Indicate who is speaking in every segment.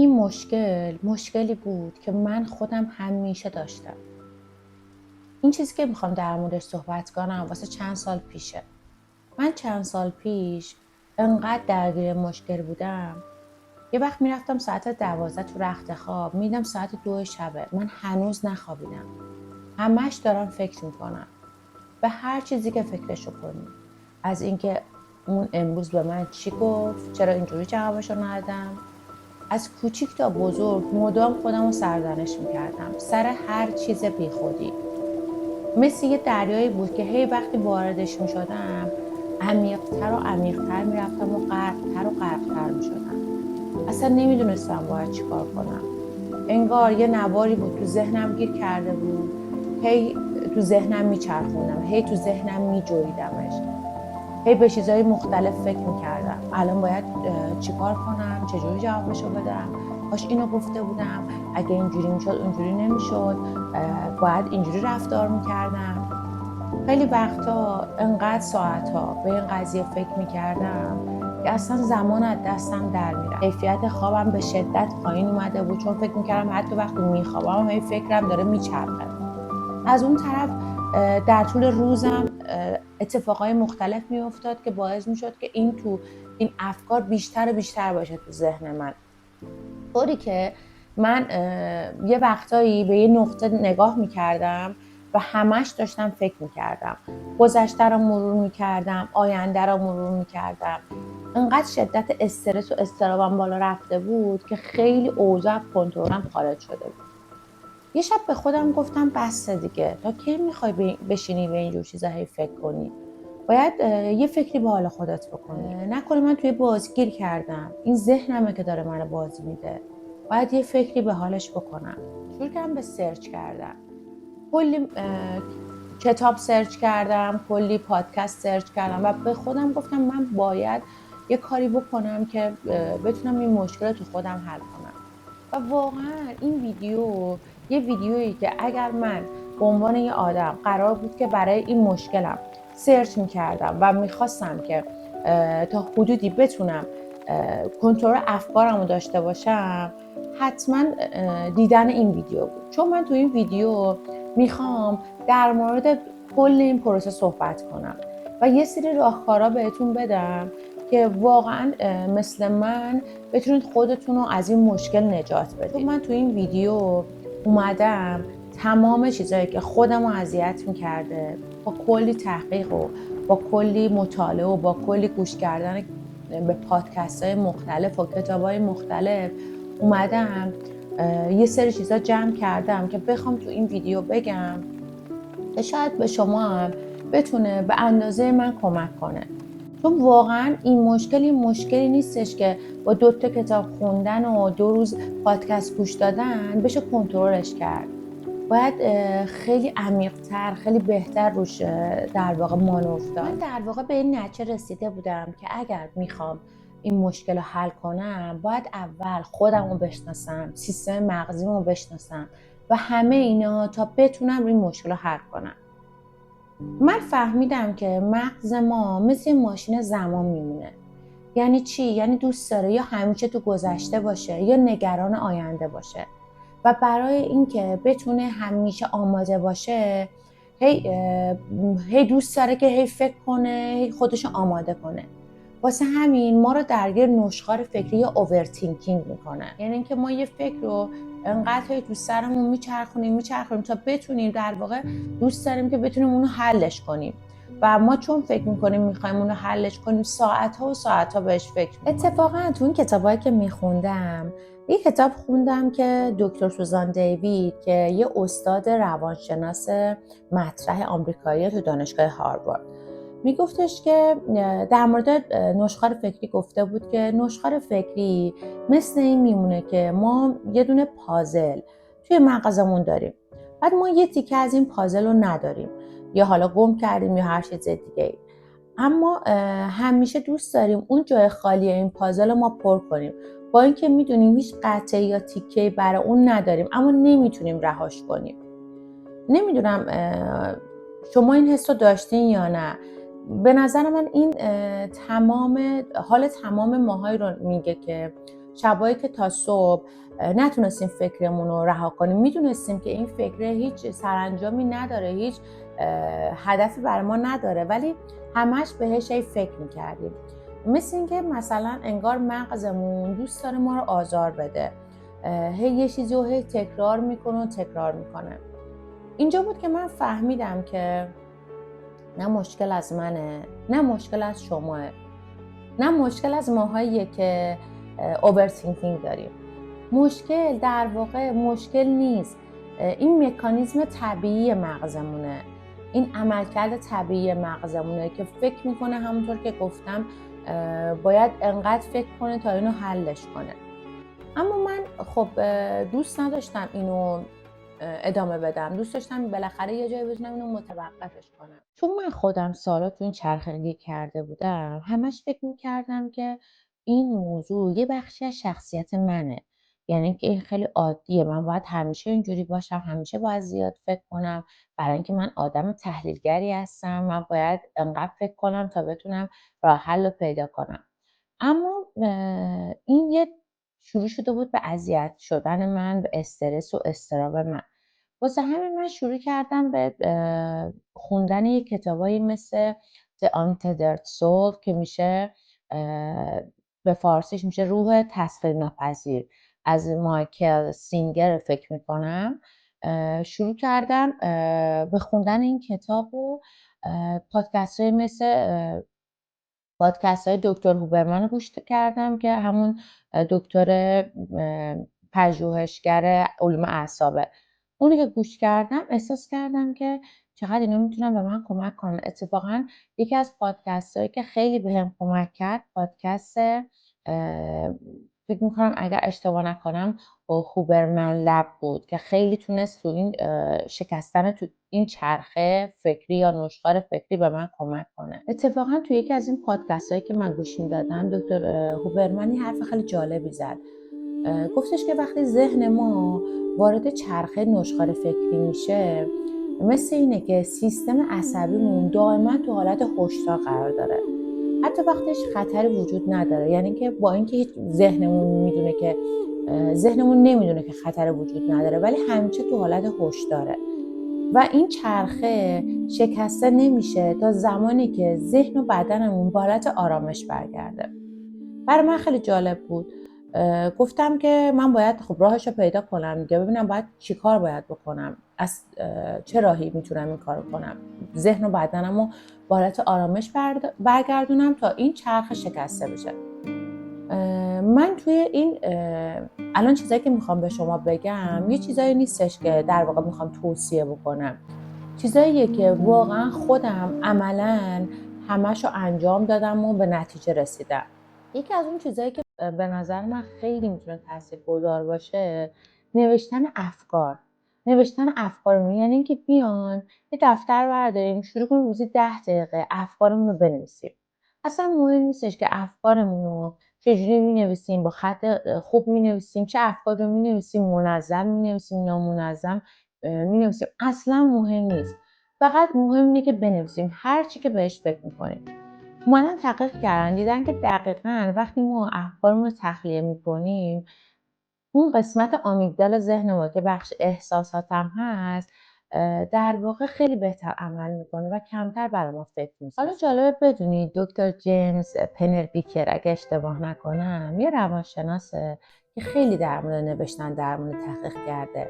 Speaker 1: این مشکلی بود که من خودم همیشه داشتم. این چیزی که میخوام در موردش صحبت کنم واسه چند سال پیشه. من چند سال پیش انقدر درگیر مشکل بودم، یه وقت میرفتم ساعت 12 تو رخت خواب، میدم ساعت 2 شبه من هنوز نخوابیدم. همش دارم فکر میکنم به هر چیزی که فکرشو کنی، از اینکه اون امروز به من چی گفت، چرا اینجوری جوابشو ندادم. از کوچیک تا بزرگ مدام خودم رو سرزنش میکردم سر هر چیز بیخودی. مثل یه دریایی بود که هی وقتی واردش میشدم عمیق‌تر و عمیق‌تر میرفتم و غرق‌تر میشدم. اصلا نمیدونستم باید چیکار کنم. انگار یه نواری بود تو ذهنم گیر کرده بود، هی تو ذهنم میچرخوندم، هی تو ذهنم میجویدمش، هی به چیزهای مختلف فکر میکردم. الان باید چیکار کنم، چجوری جوابشو بدم، کاش اینو گفته بودم، اگه اینجوری میشد اونجوری نمیشد، باید اینجوری رفتار میکردم. خیلی وقتا انقدر ساعتها به این قضیه فکر میکردم که اصلا زمان از دستم در میره. کیفیت خوابم به شدت پایین اومده بود، چون فکر میکردم حتی وقتی میخوابم هی فکرم داره میچرخه. از اون طرف در طول روزم اتفاقای مختلف میافتاد که باعث میشد که این افکار بیشتر و بیشتر باشه تو ذهن من، طوری که من یه وقتایی به یه نقطه نگاه میکردم و همش داشتم فکر میکردم، گذشته رو مرور میکردم، آینده رو مرور میکردم. انقدر شدت استرس و اضطرابم بالا رفته بود که خیلی اوضاع کنترلم خارج شده بود. یه شب به خودم گفتم بس دیگه، تا کی میخوای بشینی به اینجور چیزا هی فکر کنی؟ باید یه فکری به حال خودت بکنی. نکنه من توی بازی گیر کردم، این ذهنمه که داره منو بازی میده. باید یه فکری به حالش بکنم. شروع کردم به سرچ کردم. کلی کتاب سرچ کردم، کلی پادکست سرچ کردم و به خودم گفتم من باید یه کاری بکنم که بتونم این مشکل تو خودم حل کنم. و واقعا این یه ویدیویی که اگر من به عنوان یه آدم قرار بود که برای این مشکلم سرچ میکردم و میخواستم که تا حدودی بتونم کنترل افکارم رو داشته باشم، حتما دیدن این ویدیو بود. چون من تو این ویدیو میخوام در مورد کل این پروسه صحبت کنم و یه سری راهکارا بهتون بدم که واقعا مثل من بتونید خودتون رو از این مشکل نجات بدید. چون من تو این ویدیو اومدم تمام چیزایی که خودم رو اذیت میکرده، با کلی تحقیق و با کلی مطالعه و با کلی گوش کردن به پادکست های مختلف و کتاب های مختلف اومدم یه سری چیزا جمع کردم که بخوام تو این ویدیو بگم که شاید به شما هم بتونه به اندازه من کمک کنه. چون واقعا این مشکلی نیستش که با 2 تا کتاب خوندن و 2 روز پادکست گوش دادن بشه کنترلش کرد. باید خیلی عمیق‌تر، خیلی بهتر روش در واقع مانور داد. من در واقع به این نتیجه رسیده بودم که اگر میخوام این مشکل رو حل کنم، باید اول خودم رو بشناسم، سیستم مغزیم رو بشناسم و همه اینا تا بتونم این مشکل رو حل کنم. من فهمیدم که مغز ما مثل ماشین زمان میمونه. یعنی چی؟ یعنی دوست داره یا همیشه تو گذشته باشه یا نگران آینده باشه و برای اینکه بتونه همیشه آماده باشه هی دوست داره که هی فکر کنه، هی خودشو آماده کنه. واسه همین ما رو درگیر نشخوار فکری یا اوورتینکینگ میکنه. یعنی اینکه ما یه فکر رو انقدر تو سرمون میچرخونیم تا بتونیم، در واقع دوست داریم که بتونیم اونو حلش کنیم و ما چون فکر میکنیم میخوایم اونو حلش کنیم ساعتها و ساعتها بهش فکر میکنیم. اتفاقا تو این کتابایی که میخوندم، یه کتاب خوندم که دکتر سوزان دیوید که یه استاد روانشناس مطرح آمریکایی تو دانشگاه هاروارد میگفتش که در مورد نشخوار فکری گفته بود که نشخوار فکری مثل این میمونه که ما یه دونه پازل توی مغزمون داریم، بعد ما یه تیکه از این پازل رو نداریم یا حالا گم کردیم یا هر چیز دیگه، اما همیشه دوست داریم اون جای خالی این پازل رو ما پر کنیم، با اینکه میدونیم هیچ قطعه یا تیکه‌ای برای اون نداریم اما نمیتونیم رهاش کنیم. نمیدونم شما این حس رو داشتین یا نه. به نظر من این تمام ماهایی رو میگه که شبایی که تا صبح نتونستیم فکرمون رو رها کنیم، میدونستیم که این فکر هیچ سرانجامی نداره، هیچ هدفی برای ما نداره، ولی همش بهش فکر میکردیم. مثل این که مثلا انگار مغزمون دوست داره ما رو آزار بده، یه چیزی رو تکرار میکنه. اینجا بود که من فهمیدم که نه مشکل از منه، نه مشکل از شماه، نه مشکل از ماهاییه که اوورثینکینگ داریم. مشکل در واقع مشکل نیست، این مکانیزم طبیعی مغزمونه، این عملکرد طبیعی مغزمونه که فکر میکنه همونطور که گفتم باید انقدر فکر کنه تا اینو حلش کنه. اما من خب دوست نداشتم اینو ادامه بدم، دوست داشتم بالاخره یه جایی بتونم اینو متوقفش کنم. چون من خودم سالا تو این چرخگی کرده بودم، همش فکر میکردم که این موضوع یه بخشی از شخصیت منه، یعنی که این خیلی عادیه، من باید همیشه اینجوری باشم، همیشه باید زیاد فکر کنم، برای اینکه من آدم تحلیلگری هستم، من باید انقدر فکر کنم تا بتونم راه حل رو پیدا کنم. اما این یه شروع شده بود به اذیت شدن من، به استرس و اضطراب من. واسه همین من شروع کردم به خوندن یه کتابایی مثل The Untethered Soul که میشه به فارسیش میشه روح تصویر ناپذیر، از مایکل سینگر فکر میکنم. شروع کردم به خوندن این کتاب و پادکست های مثل پادکست های دکتر هوبرمن رو گوش کردم که همون دکتر پژوهشگر علوم اعصابه. اونی که گوش کردم احساس کردم که چقدر اینا میتونن به من کمک کنن. اتفاقا یکی از پادکست هایی که خیلی بهم کمک کرد پادکست فکر میکنم اگر اشتباه نکنم هوبرمن لب بود که خیلی تونست تو این شکستن تو این چرخه فکری یا نشخوار فکری به من کمک کنه. اتفاقا تو یکی از این پادکست هایی که من گوش میدادم دکتر هوبرمن حرف خیلی جالبی زد. گفتش که وقتی ذهن ما وارد چرخه نشخوار فکری میشه، مثل اینه که سیستم عصبیمون دائما تو حالت هشدار قرار داره، حتی وقتش خطری وجود نداره. یعنی که با اینکه ذهنمون نمیدونه که خطر وجود نداره، ولی همیشه تو حالت هشداره و این چرخه شکسته نمیشه تا زمانی که ذهن و بدنمون به حالت آرامش برگرده. برای من خیلی جالب بود. گفتم که من باید خب راهش رو پیدا کنم دیگه، ببینم باید چی کار باید بکنم، از چه راهی میتونم این کار کنم، ذهن و بدنم رو به حالت آرامش برگردونم تا این چرخ شکسته بشه. من توی این الان چیزایی که میخوام به شما بگم یه چیزایی نیستش که در واقع میخوام توصیه بکنم، چیزاییه که واقعا خودم عملاً همشو انجام دادم و به نتیجه رسیدم. یکی از اون چیزایی که به نظر من خیلی میتونه تاثیرگذار باشه نوشتن افکار یعنی اینکه بیان یه دفتر برداریم شروع کنیم روزی 10 دقیقه افکارمون رو بنویسیم. اصلا مهم نیستش که افکارمون رو چجوری مینویسیم، با خط خوب مینویسیم، چه افکار رو مینویسیم، منظم مینویسیم، نامنظم مینویسیم، اصلا مهم نیست. فقط مهم اینه که بنویسیم هر چی که بهش فکر میکنیم. اومدن تحقیق کردن دیدن که دقیقاً وقتی ما افکارمون رو تخلیه میکنیم، اون قسمت آمیگدال ذهن ما که بخش احساسات هم هست در واقع خیلی بهتر عمل میکنه و کمتر برای ما فکر میکنه. حالا جالبه بدونید دکتر جیمز پنربیکر اگه اشتباه نکنم یه روانشناسه که خیلی در مورد نوشتن در مورد تحقیق کرده.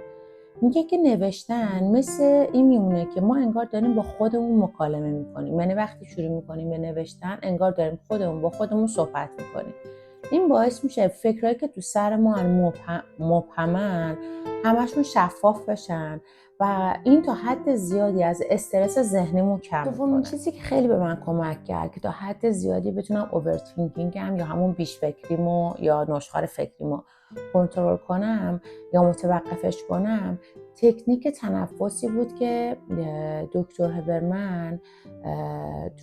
Speaker 1: میگه که نوشتن مثل این میمونه که ما انگار داریم با خودمون مکالمه میکنیم. یعنی وقتی شروع میکنیم به نوشتن انگار داریم با خودمون صحبت میکنیم. این باعث میشه فکرایی که تو سر ما مبهمن همشون شفاف بشن و این تا حد زیادی از استرس ذهنیمون کم میکنه. دومین چیزی که خیلی به من کمک کرد که تا حد زیادی بتونم اوورثینکینگم یا همون بیش فکریمو یا نشخوار فکریمو کنترل کنم یا متوقفش کنم، تکنیک تنفسی بود که دکتر هوبرمن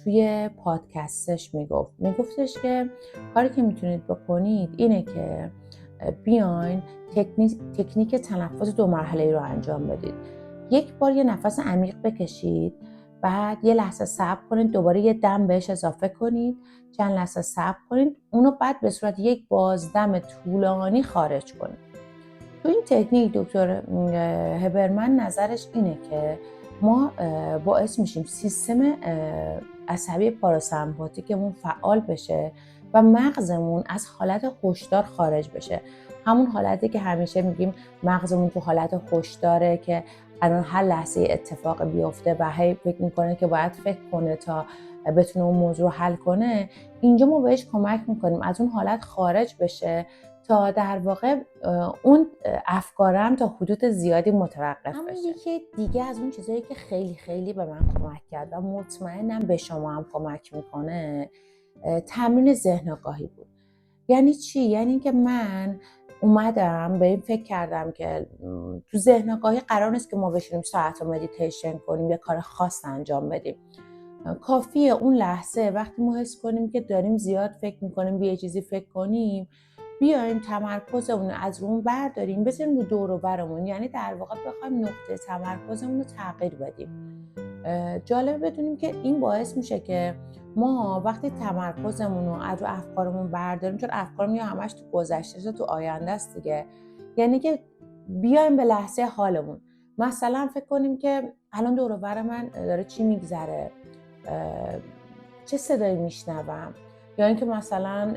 Speaker 1: توی پادکستش میگفتش که کاری که میتونید بکنید اینه که بیاین تکنیک تنفس 2 مرحله‌ای رو انجام بدید. یک بار یه نفس عمیق بکشید بعد یه لحظه صبر کنید، دوباره یه دم بهش اضافه کنید، چند لحظه صبر کنید، اونو بعد به صورت یک بازدم طولانی خارج کنید. تو این تکنیک دکتر هبرمن نظرش اینه که ما باعث میشیم سیستم عصبی پاراسمپاتیکمون فعال بشه و مغزمون از حالت هشدار خارج بشه. همون حالتی که همیشه میگیم مغزمون تو حالت هشداره که الان هر لحظه اتفاق بیفته و هی فکر میکنه که باید فکر کنه تا بتونه اون موضوع رو حل کنه. اینجا ما بهش کمک میکنیم از اون حالت خارج بشه تا در واقع اون افکارم تا حدود زیادی متوقف بشه. یکی دیگه از اون چیزایی که خیلی خیلی به من کمک کرد و مطمئنم به شما هم کمک میکنه تمرین ذهن آگاهی بود. یعنی چی؟ یعنی اینکه من اومدم به این فکر کردم که تو ذهن آگاهی قرار نیست که ما بشینیم ساعت مدیتیشن کنیم یا کار خاص انجام بدیم. کافیه اون لحظه وقتی ما حس کنیم که داریم زیاد فکر میکنیم، یه چیزی فکر کنیم، بیایم تمرکزمون رو از اون برداریم بذاریم رو دور و برمون، یعنی در واقع بخوایم نقطه تمرکزمون رو تغییر بدیم. جالبه بدونیم که این باعث میشه که ما وقتی تمرکزمون رو از رو افکارمون برداریم، چون افکارمون یا همش تو گذشته تو آینده است دیگه، یعنی که بیایم به لحظه حالمون. مثلا فکر کنیم که الان دور و بر من داره چی میگذره، چه صدایی میشنوم، یا اینکه مثلا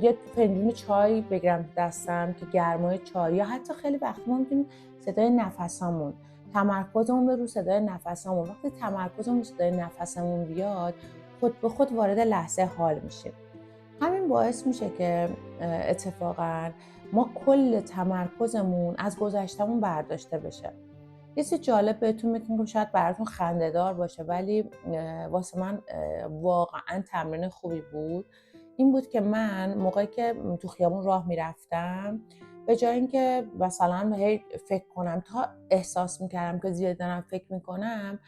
Speaker 1: یه فنجون چای بگیرم دستم که گرمای چای، یا حتی خیلی وقت ما میتونیم صدای نفسامون، تمرکزمون به رو صدای نفسامون، وقتی تمرکزمون به صدای نفسمون بیاد خود به خود وارد لحظه حال میشیم. همین باعث میشه که اتفاقا ما کل تمرکزمون از گذشتمون برداشته بشه. یه چیز جالب بهتون میگم، شاید براتون خنده‌دار باشه ولی واسه من واقعا تمرین خوبی بود. این بود که من موقعی که تو خیابون راه میرفتم، به جای اینکه مثلا هی فکر کنم تا احساس میکردم که زیاد دارم فکر میکنم،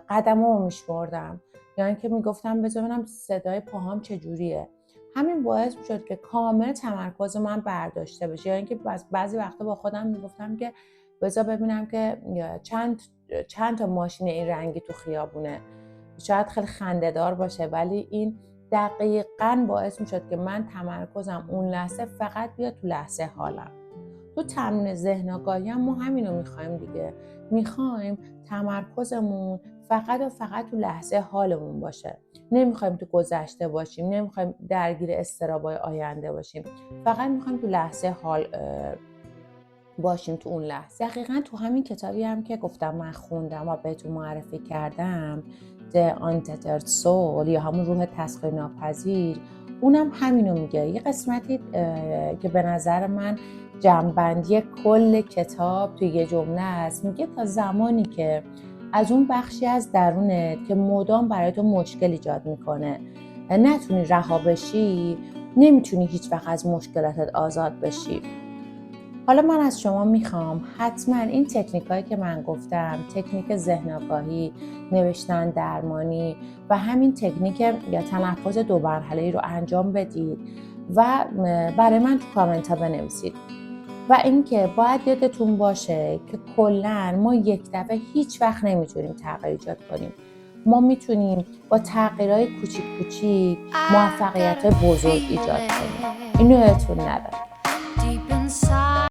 Speaker 1: قدمامو میشمردم، یا اینکه میگفتم بذار ببینم صدای پاهام چجوریه. همین باعث میشد که کامل تمرکز من برداشته بشه. یا اینکه بعضی وقتا با خودم میگفتم که بذار ببینم که چند تا ماشین این رنگی تو خیابونه. شاید خیلی خنده‌دار باشه ولی این دقیقاً باعث میشد که من تمرکزم اون لحظه فقط بیاد تو لحظه حالم. تو تمرین ذهن آگاهی هم ما همینو میخوایم دیگه. میخوایم تمرکزمون فقط و فقط تو لحظه حالمون باشه. نمیخوایم تو گذشته باشیم، نمیخوایم درگیر اضطرابای آینده باشیم. فقط میخوایم تو لحظه حال باشیم، تو اون لحظه. دقیقاً تو همین کتابی هم که گفتم من خوندم و بهتون معرفی کردم، The Untethered Soul یا همون روح تسخیر ناپذیر، اونم همینو میگه. یه قسمتی که به نظر من جمع‌بندی کل کتاب توی یه جمله است، میگه تا زمانی که از اون بخشی از درونت که مدام برای تو مشکل ایجاد میکنه نتونی رها بشی، نمیتونی هیچ وقت از مشکلاتت آزاد بشی. حالا من از شما میخوام حتما این تکنیکایی که من گفتم، تکنیک ذهن آگاهی، نوشتن درمانی و همین تکنیک یا تنفس 2 مرحله‌ای رو انجام بدید و برای من تو کامنت ها بنویسید. و اینکه باید یادتون باشه که کلاً ما یک دفعه هیچ وقت نمیتونیم تغییر ایجاد کنیم. ما میتونیم با تغییرهای کوچیک کوچیک موفقیت بزرگ ایجاد کنیم. اینو یادتون نره.